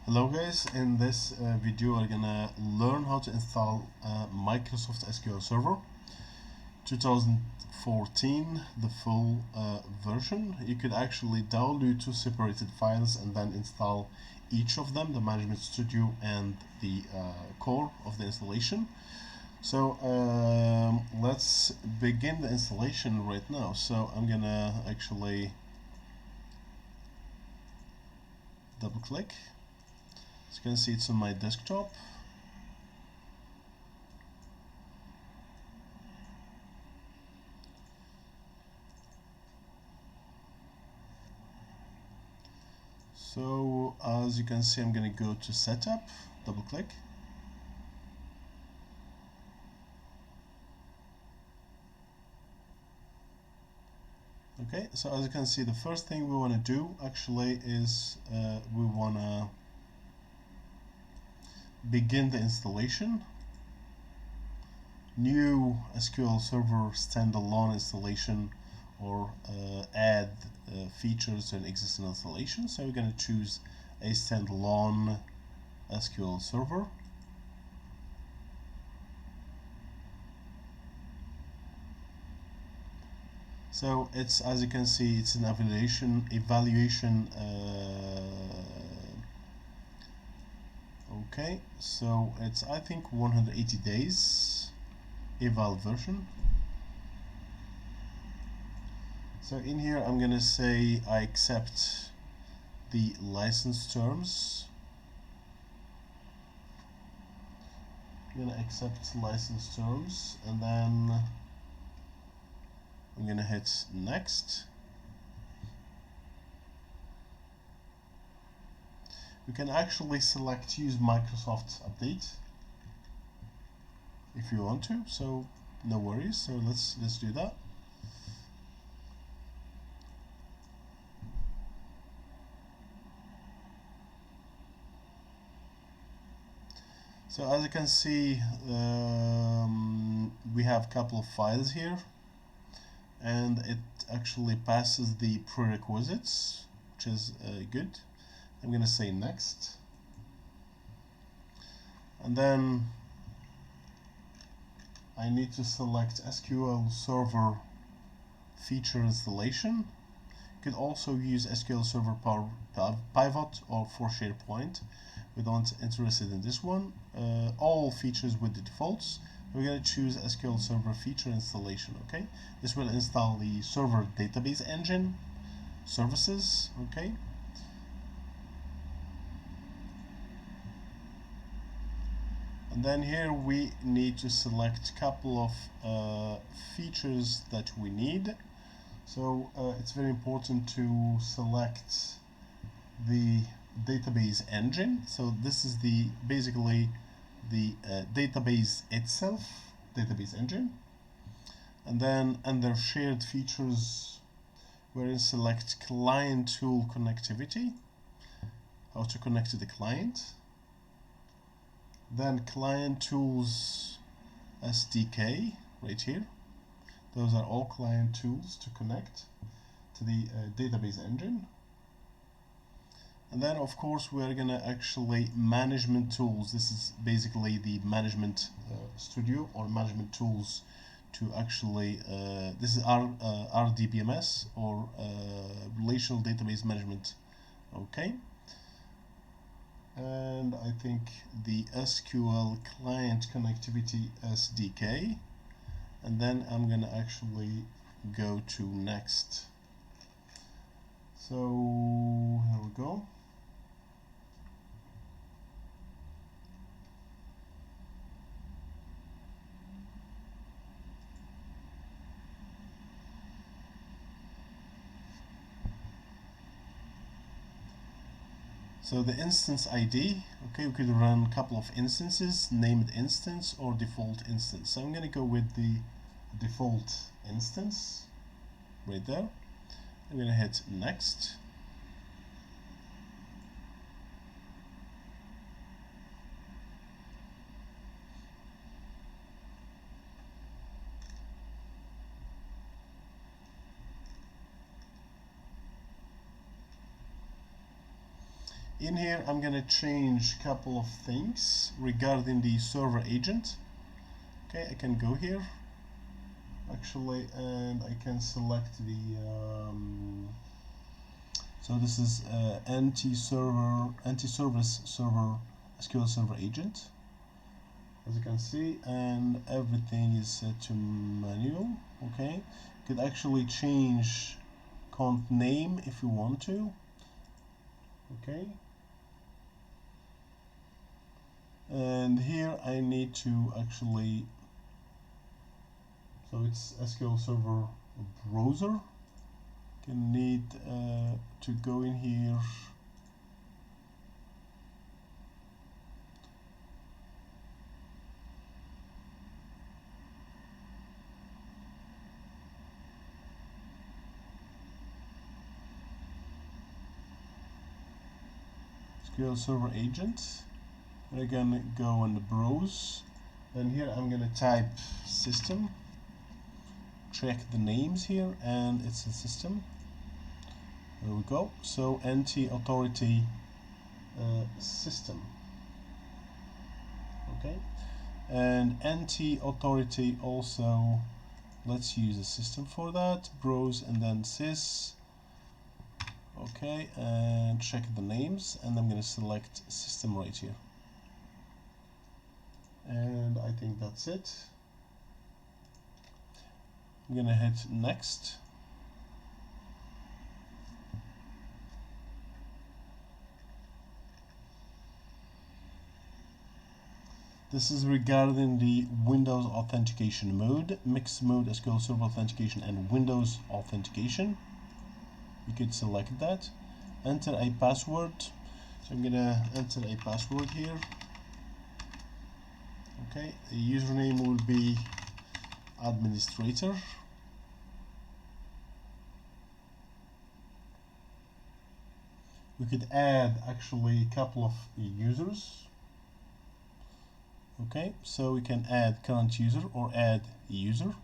Hello guys, in this video we're gonna learn how to install Microsoft SQL Server 2014, the full version. You could actually download two separated files and then install each of them, the Management Studio and the core of the installation. So let's begin the installation right now. So I'm gonna actually double click. As you can see, it's on my desktop. So as you can see, I'm going to go to Setup, double click. Okay, so as you can see, the first thing we want to do actually is we want to begin the installation. New SQL Server standalone installation, or add features to an existing installation. So we're going to choose a standalone SQL Server. So it's, as you can see, it's an evaluation. Okay, so it's, I think, 180 days eval version. So in here I'm gonna say I accept the license terms. I'm gonna accept license terms, and then I'm gonna hit next. You can actually select use Microsoft Update if you want to, so no worries. So let's do that. So as you can see, we have a couple of files here, and it actually passes the prerequisites, which is good. I'm going to say next, and then I need to select SQL Server feature installation. You could also use SQL Server Pivot or for SharePoint. We don't interested in this one. All features with the defaults. We're going to choose SQL Server feature installation. Okay, this will install the server database engine services. Okay, and then here we need to select a couple of features that we need. So it's very important to select the database engine. So this is the basically the database itself, database engine. And then under shared features, we're going to select client tool connectivity, how to connect to the client. Then client tools SDK right here. Those are all client tools to connect to the database engine. And then of course we're gonna actually management tools. This is basically the management studio or management tools to actually this is our RDBMS or relational database management. Okay, and I think the SQL client connectivity SDK, and then I'm gonna actually go to next. So here we go. So the instance ID, okay, we could run a couple of instances, named instance or default instance. So I'm going to go with the default instance right there. I'm going to hit next. In here I'm gonna change a couple of things regarding the server agent. Okay, I can go here actually, and I can select the so this is anti-service server SQL Server agent, as you can see, and everything is set to manual. Okay, you could actually change conf name if you want to. Okay, and here I need to actually, so it's SQL Server browser. Can need to go in here SQL Server agent. I'm gonna go on the browse, and here I'm gonna type system, check the names here, and it's a system. There we go. So anti-authority system. Okay, and anti-authority also, let's use a system for that. Browse and then sys. Okay, and check the names, and I'm going to select system right here, and I think that's it. I'm going to hit next. This is regarding the Windows authentication mode, mixed mode SQL Server authentication and Windows authentication. You could select that. Enter a password. So I'm gonna enter a password here. Okay, the username will be administrator. We could add actually a couple of users. Okay, so we can add current user or add user.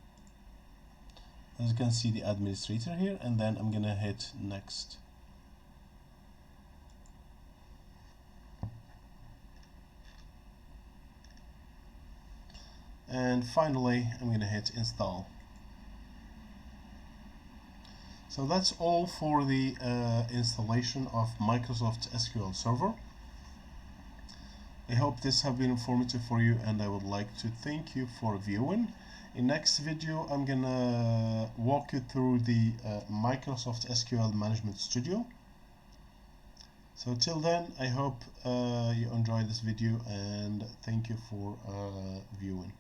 As you can see, the administrator here, and then I'm gonna hit next. And finally, I'm gonna hit install. So that's all for the installation of Microsoft SQL Server. I hope this have been informative for you, and I would like to thank you for viewing. In next video, I'm gonna walk you through the Microsoft SQL Management Studio. So till then, I hope you enjoyed this video, and thank you for viewing.